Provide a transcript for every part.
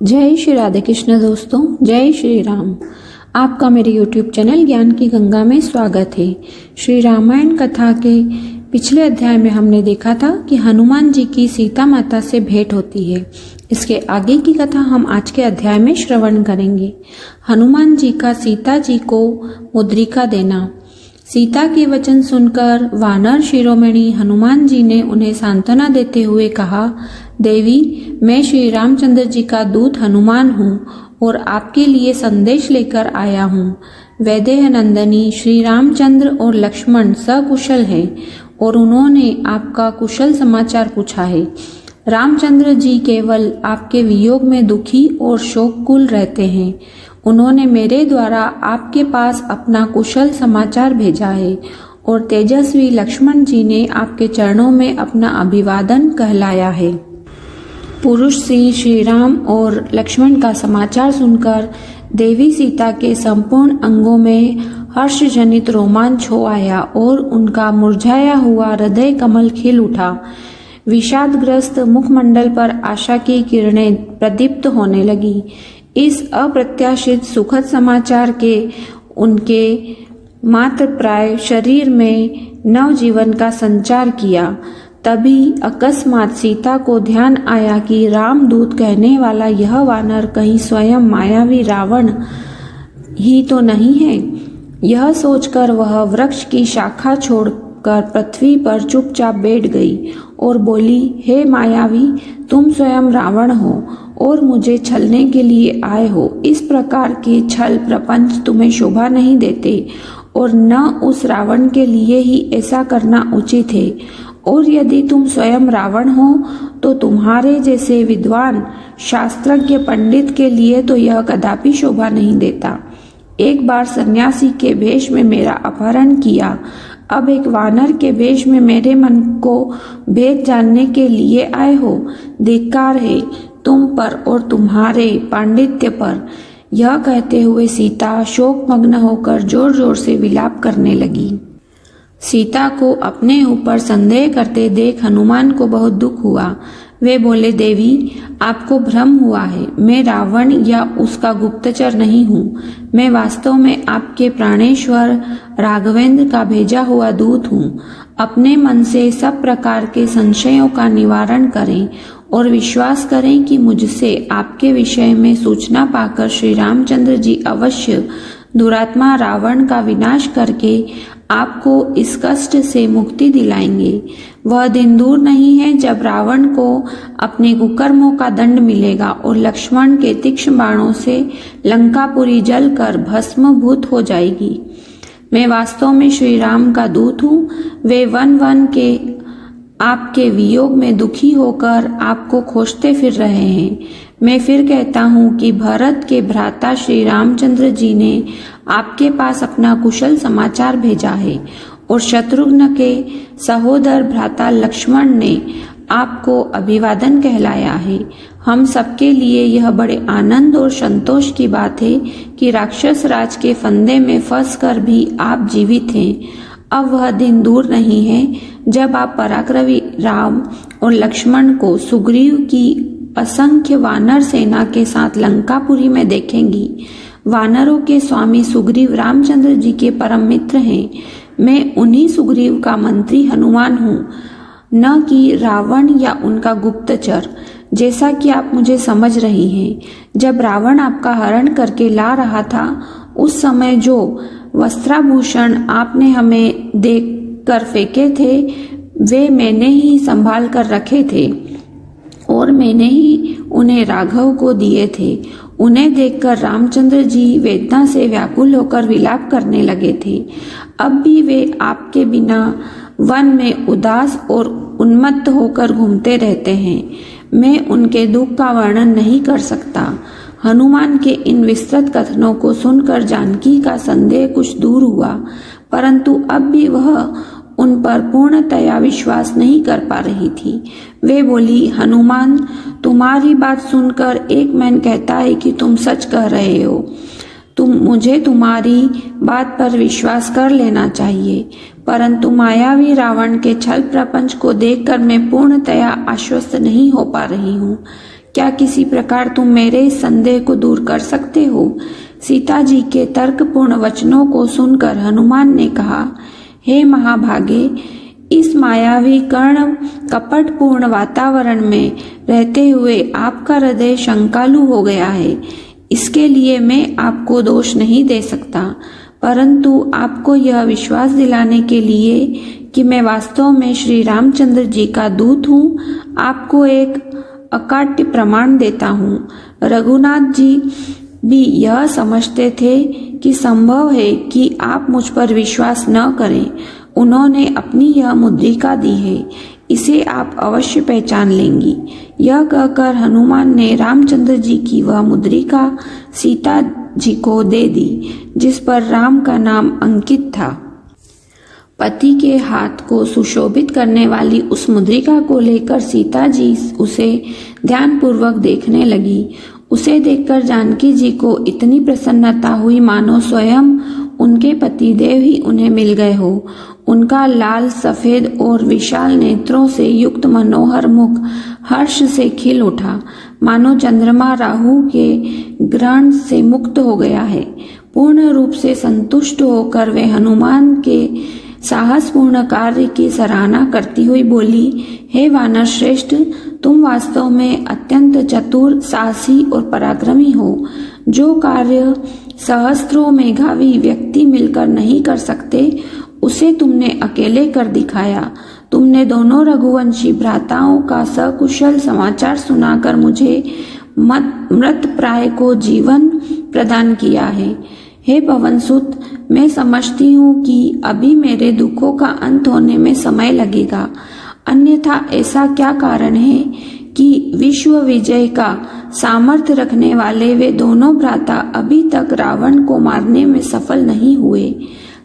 जय श्री राधे कृष्ण दोस्तों, जय श्री राम। आपका मेरे YouTube चैनल ज्ञान की गंगा में स्वागत है। श्री रामायण कथा के पिछले अध्याय में हमने देखा था कि हनुमान जी की सीता माता से भेंट होती है। इसके आगे की कथा हम आज के अध्याय में श्रवण करेंगे। हनुमान जी का सीता जी को मुद्रिका देना। सीता के वचन सुनकर वानर शिरोमणि हनुमान जी ने उन्हें सांत्वना देते हुए कहा, देवी, मैं श्री रामचंद्र जी का दूत हनुमान हूँ और आपके लिए संदेश लेकर आया हूँ। वैदेह नंदनी श्री रामचंद्र और लक्ष्मण सकुशल हैं और उन्होंने आपका कुशल समाचार पूछा है। रामचंद्र जी केवल आपके वियोग में दुखी और शोककुल रहते हैं। उन्होंने मेरे द्वारा आपके पास अपना कुशल समाचार भेजा है और तेजस्वी लक्ष्मण जी ने आपके चरणों में अपना अभिवादन कहलाया है। पुरुष श्री राम और लक्ष्मण का समाचार सुनकर देवी सीता के संपूर्ण अंगों में हर्ष जनित रोमांच हो आया और उनका मुरझाया हुआ हृदय कमल खिल उठा। विषादग्रस्त मुखमंडल पर आशा की किरणें प्रदीप्त होने लगी। इस अप्रत्याशित सुखद समाचार के उनके मात्र प्राय शरीर में नवजीवन का संचार किया। तभी अकस्मात सीता को ध्यान आया कि रामदूत कहने वाला यह वानर कहीं स्वयं मायावी रावण ही तो नहीं है। यह सोचकर वह वृक्ष की शाखा छोड़कर पृथ्वी पर चुपचाप बैठ गई और बोली, हे मायावी, तुम स्वयं रावण हो और मुझे छलने के लिए आए हो। इस प्रकार के छल प्रपंच तुम्हें शोभा नहीं देते और न उस रावण के लिए ही ऐसा करना उचित है। और यदि तुम स्वयं रावण हो तो तुम्हारे जैसे विद्वान शास्त्रज्ञ पंडित के लिए तो यह कदापि शोभा नहीं देता। एक बार सन्यासी के वेश में मेरा अपहरण किया, अब एक वानर के वेश में मेरे मन को भेद जानने के लिए आए हो। धिक्कार है तुम पर और तुम्हारे पांडित्य पर। यह कहते हुए सीता शोकमग्न होकर जोर जोर से विलाप करने लगी। सीता को अपने ऊपर संदेह करते देख हनुमान को बहुत दुख हुआ। वे बोले, देवी, आपको भ्रम हुआ है। मैं रावण या उसका गुप्तचर नहीं हूँ। मैं वास्तव में आपके प्राणेश्वर राघवेंद्र का भेजा हुआ दूत हूँ। अपने मन से सब प्रकार के संशयों का निवारण करें और विश्वास करें कि मुझसे आपके विषय में सूचना पाकर श्री रामचंद्र जी अवश्य दुरात्मा रावण का विनाश करके आपको इस कष्ट से मुक्ति दिलाएंगे। वह दिन दूर नहीं है जब रावण को अपने कुकर्मों का दंड मिलेगा और लक्ष्मण के तीक्ष्ण बाणों से लंकापुरी जलकर भस्मभूत हो जाएगी। मैं वास्तव में श्री राम का दूत हूँ। वे वन वन के आपके वियोग में दुखी होकर आपको खोजते फिर रहे हैं। मैं फिर कहता हूँ कि भरत के भ्राता श्री रामचंद्र जी ने आपके पास अपना कुशल समाचार भेजा है और शत्रुघ्न के सहोदर भ्राता लक्ष्मण ने आपको अभिवादन कहलाया है। हम सबके लिए यह बड़े आनंद और संतोष की बात है कि राक्षस राज के फंदे में फंसकर भी आप जीवित हैं। अब वह दिन दूर नहीं है जब आप पराक्रमी राम और लक्ष्मण को सुग्रीव की असंख्य वानर सेना के साथ लंकापुरी में देखेंगी। वानरों के स्वामी सुग्रीव रामचंद्र जी के परम मित्र हैं। मैं उन्हीं सुग्रीव का मंत्री हनुमान हूँ, न कि रावण या उनका गुप्तचर, जैसा कि आप मुझे समझ रही हैं। जब रावण आपका हरण करके ला रहा था, उस समय जो वस्त्राभूषण आपने हमें देख कर फेंके थे, वे मैंने ही संभाल कर रखे थे और मैंने ही उन्हें राघव को दिए थे। उन्हें देखकर रामचंद्र जी वेदना से व्याकुल होकर विलाप करने लगे थे। अब भी वे आपके बिना वन में उदास और उन्मत्त होकर घूमते रहते हैं। मैं उनके दुख का वर्णन नहीं कर सकता। हनुमान के इन विस्तृत कथनों को सुनकर जानकी का संदेह कुछ दूर हुआ, परंतु अब भी वह उन पर पूर्णतया विश्वास नहीं कर पा रही थी। वे बोली, हनुमान, तुम्हारी बात सुनकर एक मन कहता है कि तुम सच कह रहे हो। मुझे तुम्हारी बात पर विश्वास कर लेना चाहिए, परंतु मायावी रावण के छल प्रपंच को देखकर मैं पूर्णतया आश्वस्त नहीं हो पा रही हूँ। क्या किसी प्रकार तुम मेरे इस संदेह को दूर कर सकते हो? सीता जी के तर्कपूर्ण वचनों को सुनकर हनुमान ने कहा, हे महाभागे, इस मायावी कर्ण कपटपूर्ण वातावरण में रहते हुए आपका हृदय शंकालु हो गया है। इसके लिए मैं आपको दोष नहीं दे सकता, परंतु आपको यह विश्वास दिलाने के लिए कि मैं वास्तव में श्री रामचंद्र जी का दूत हूँ, आपको एक अकाट्य प्रमाण देता हूँ। रघुनाथ जी भी यह समझते थे कि संभव है कि आप मुझ पर विश्वास न करें। उन्होंने अपनी यह मुद्रिका दी है, इसे आप अवश्य पहचान लेंगी। यह कहकर हनुमान ने रामचंद्र जी की वह मुद्रिका सीता जी को दे दी, जिस पर राम का नाम अंकित था। पति के हाथ को सुशोभित करने वाली उस मुद्रिका को लेकर सीता जी उसे ध्यानपूर्वक देखने लगी। उसे देखकर जानकी जी को इतनी प्रसन्नता हुई मानो स्वयं उनके पतिदेव ही उन्हें मिल गए हो। उनका लाल सफेद और विशाल नेत्रों से युक्त मनोहर मुख हर्ष से खिल उठा, मानो चंद्रमा राहु के ग्रहण से मुक्त हो गया है। पूर्ण रूप से संतुष्ट होकर वे हनुमान के साहसपूर्ण कार्य की सराहना करती हुई बोली, हे वानर श्रेष्ठ, तुम वास्तव में अत्यंत चतुर, साहसी और पराक्रमी हो। जो कार्य सहस्त्रों मेधावी व्यक्ति मिलकर नहीं कर सकते, उसे तुमने अकेले कर दिखाया। तुमने दोनों रघुवंशी भ्राताओं का सकुशल समाचार सुनाकर मुझे मृत प्राय को जीवन प्रदान किया है। हे पवनसुत, मैं समझती हूँ कि अभी मेरे दुखों का अंत होने में समय लगेगा, अन्यथा ऐसा क्या कारण है कि विश्व विजय का सामर्थ्य रखने वाले वे दोनों भ्राता अभी तक रावण को मारने में सफल नहीं हुए?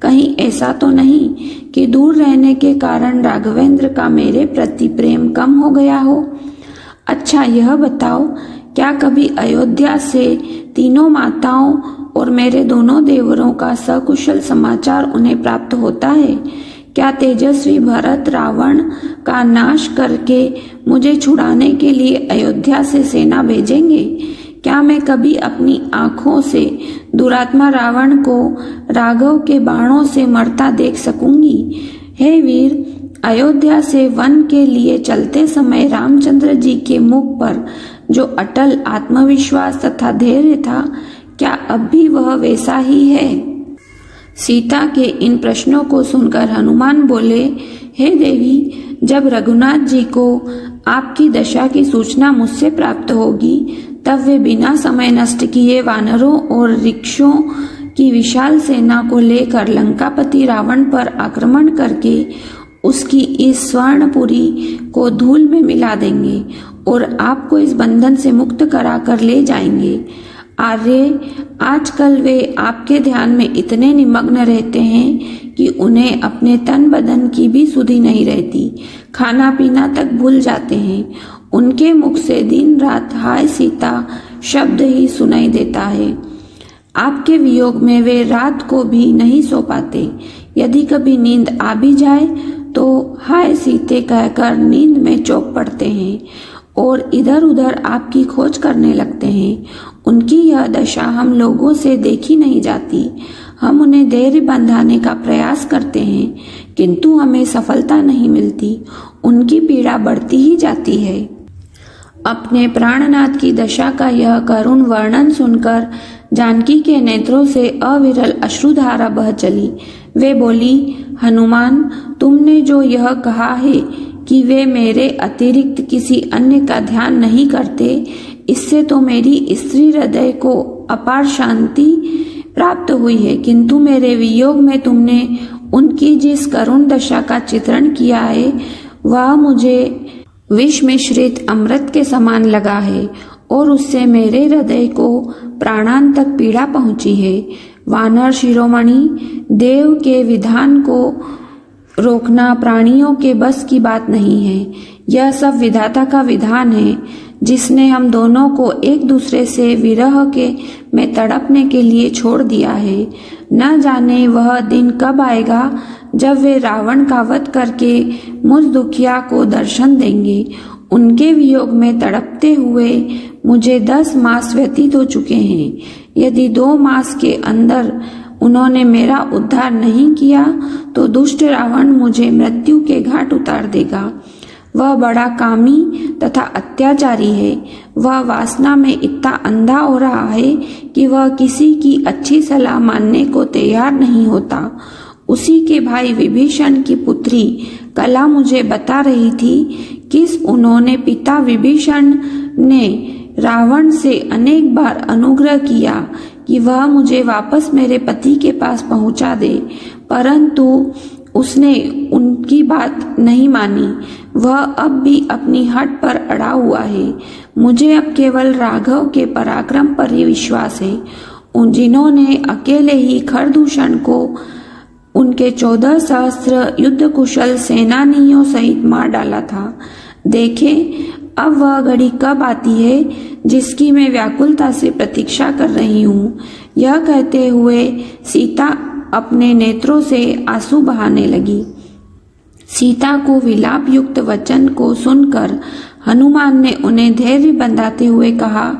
कहीं ऐसा तो नहीं कि दूर रहने के कारण राघवेंद्र का मेरे प्रति प्रेम कम हो गया हो? अच्छा यह बताओ, क्या कभी अयोध्या से तीनों माताओं और मेरे दोनों देवरों का सकुशल समाचार उन्हें प्राप्त होता है? क्या तेजस्वी भरत रावण का नाश करके मुझे छुड़ाने के लिए अयोध्या से सेना भेजेंगे? क्या मैं कभी अपनी आंखों से दुरात्मा रावण को राघव के बाणों से मरता देख सकूंगी? हे वीर, अयोध्या से वन के लिए चलते समय रामचंद्र जी के मुख पर जो अटल आत्मविश्वास तथा धैर्य था, क्या अब भी वह वैसा ही है? सीता के इन प्रश्नों को सुनकर हनुमान बोले, हे देवी, जब रघुनाथ जी को आपकी दशा की सूचना मुझसे प्राप्त होगी, तब वे बिना समय नष्ट किए वानरों और रिक्षों की विशाल सेना को लेकर लंकापति रावण पर आक्रमण करके उसकी इस स्वर्णपुरी को धूल में मिला देंगे और आपको इस बंधन से मुक्त कराकर ले जाएंगे। आर्य, आजकल वे आपके ध्यान में इतने निमग्न रहते हैं कि उन्हें अपने तन बदन की भी सुधि नहीं रहती, खाना पीना तक भूल जाते हैं। उनके मुख से दिन रात हाय सीता शब्द ही सुनाई देता है। आपके वियोग में वे रात को भी नहीं सो पाते। यदि कभी नींद आ भी जाए तो हाय सीते कहकर नींद में चौंक पड़ते हैं और इधर उधर आपकी खोज करने लगते हैं। उनकी यह दशा हम लोगों से देखी नहीं जाती। हम उन्हें धैर्य बंधाने का प्रयास करते हैं, किंतु हमें सफलता नहीं मिलती। उनकी पीड़ा बढ़ती ही जाती है। अपने प्राणनाथ की दशा का यह करुण वर्णन सुनकर जानकी के नेत्रों से अविरल अश्रुधारा बह चली। वे बोली, हनुमान, तुमने जो यह कहा है कि वे मेरे अतिरिक्त किसी अन्य का ध्यान नहीं करते, इससे तो मेरी स्त्री हृदय को अपार शांति प्राप्त हुई है, किंतु मेरे वियोग में तुमने उनकी जिस करुण दशा का चित्रण किया है, वह मुझे विष मिश्रित अमृत के समान लगा है और उससे मेरे हृदय को प्राणांत तक पीड़ा पहुंची है। वानर शिरोमणि, देव के विधान को रोकना प्राणियों के बस की बात नहीं है। यह सब विधाता का विधान है, जिसने हम दोनों को एक दूसरे से विरह के में तड़पने के लिए छोड़ दिया है। न जाने वह दिन कब आएगा जब वे रावण का वध करके मुझ दुखिया को दर्शन देंगे उनके वियोग में तड़पते हुए मुझे 10 मास व्यतीत हो चुके हैं। यदि 2 मास के अंदर उन्होंने मेरा उद्धार नहीं किया तो दुष्ट रावण मुझे मृत्यु के घाट उतार देगा। वह बड़ा कामी तथा अत्याचारी है। वह वासना में इतना अंधा हो रहा है कि वह किसी की अच्छी सलाह मानने को तैयार नहीं होता। उसी के भाई विभीषण की पुत्री कला मुझे बता रही थी कि उन्होंने पिता विभीषण ने रावण से अनेक बार अनुग्रह किया कि वह मुझे वापस मेरे पति के पास पहुंचा दे, परंतु उसने उनकी बात नहीं मानी। वह अब भी अपनी हट पर अड़ा हुआ है। मुझे अब केवल राघव के पराक्रम पर ही विश्वास है, जिन्होंने अकेले ही खरदूषण को उनके 14 सहस्त्र युद्ध कुशल सेनानियों सहित मार डाला था। देखें अब वह घड़ी कब आती है जिसकी मैं व्याकुलता से प्रतीक्षा कर रही हूँ। यह कहते हुए सीता अपने नेत्रों से आंसू बहाने लगी। सीता को विलाप युक्त वचन को सुनकर हनुमान ने उन्हें धैर्य बंधाते हुए कहा,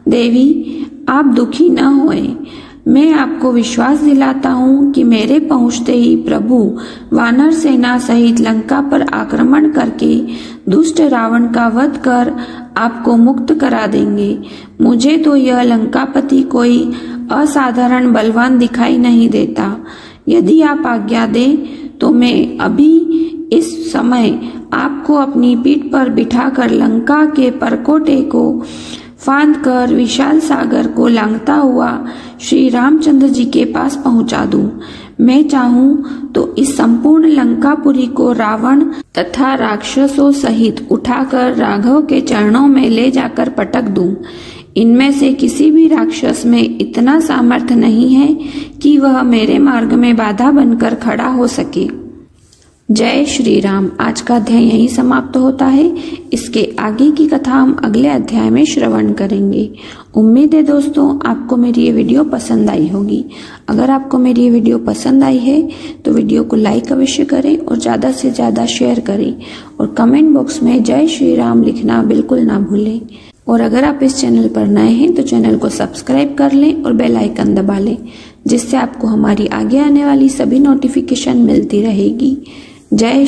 देवी आप दुखी न होए। मैं आपको विश्वास दिलाता हूँ कि मेरे पहुँचते ही प्रभु वानर सेना सहित लंका पर आक्रमण करके दुष्ट रावण का वध कर आपको मुक्त करा देंगे। मुझे तो यह लंकापति कोई असाधारण बलवान दिखाई नहीं देता। यदि आप आज्ञा दें तो मैं अभी इस समय आपको अपनी पीठ पर बिठाकर लंका के परकोटे को फांद कर विशाल सागर को लांघता हुआ श्री रामचंद्र जी के पास पहुंचा दूं। मैं चाहूं तो इस संपूर्ण लंकापुरी को रावण तथा राक्षसों सहित उठाकर राघव के चरणों में ले जाकर पटक दूं। इनमें से किसी भी राक्षस में इतना सामर्थ्य नहीं है कि वह मेरे मार्ग में बाधा बनकर खड़ा हो सके। जय श्री राम। आज का अध्याय यहीं समाप्त होता है। इसके आगे की कथा हम अगले अध्याय में श्रवण करेंगे। उम्मीद है दोस्तों आपको मेरी ये वीडियो पसंद आई होगी। अगर आपको मेरी ये वीडियो पसंद आई है तो वीडियो को लाइक अवश्य करें और ज़्यादा से ज़्यादा शेयर करें और कमेंट बॉक्स में जय श्री राम लिखना बिल्कुल ना भूलें। और अगर आप इस चैनल पर नए हैं तो चैनल को सब्सक्राइब कर लें और बेल आइकन दबा लें, जिससे आपको हमारी आगे आने वाली सभी नोटिफिकेशन मिलती रहेगी। जय